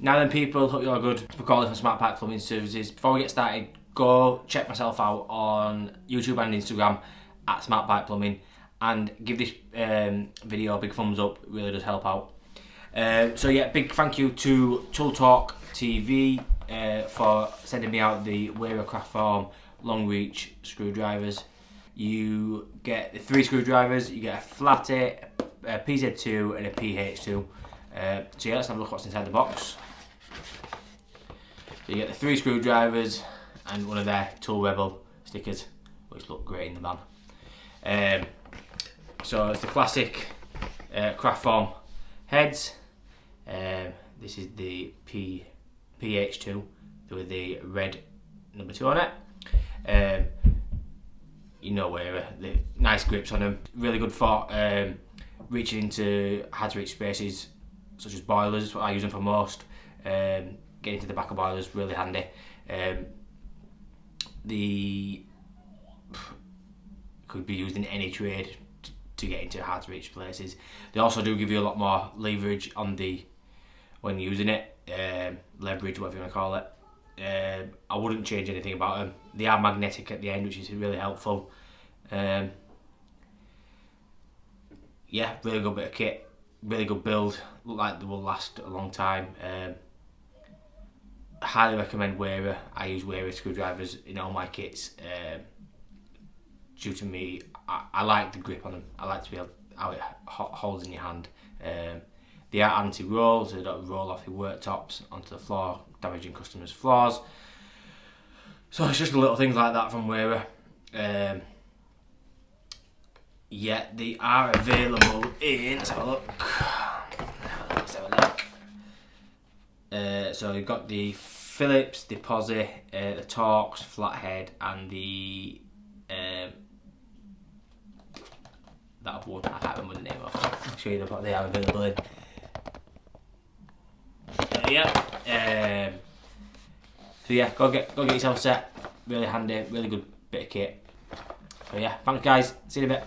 Now then people, hope you're all good. We're calling for SmartPipe Plumbing Services. Before we get started, go check myself out on YouTube and Instagram at SmartPipe Plumbing and give this video a big thumbs up, it really does help out. So yeah, big thank you to Tool Talk TV for sending me out the Wera Kraftform long reach screwdrivers. You get the 3 screwdrivers, you get a flat A, a PZ2 and a PH2. So yeah, let's have a look what's inside the box. So you get the 3 screwdrivers and one of their Tool Rebel stickers, which look great in the van. So it's the classic Kraftform heads. This is the PH2 with the red number 2 on it. You know where the nice grips on them, really good for reaching into hard to reach spaces such as boilers. What I use them for most. Getting to the back of boilers, really handy. The could be used in any trade to get into hard to reach places. They also do give you a lot more leverage on the when using it, leverage, whatever you want to call it. I wouldn't change anything about them. They are magnetic at the end, which is really helpful. Yeah, really good bit of kit, really good build. Look like they will last a long time. Highly recommend Wera. I use Wera screwdrivers in all my kits. Due to me, I like the grip on them. I like to be able how it holds in your hand. They are anti-roll, so they don't roll off your worktops onto the floor, damaging customers' floors. So it's just little things like that from Wera. Yeah, they are available in. Let's have a look. So you've got the Phillips, the Pozidriv, the Torx, flathead, and the that one. I can't remember the name of. I'll show you what they are available in. Yeah. So yeah, go get yourself set. Really handy, really good bit of kit. So yeah, thanks guys. See you in a bit.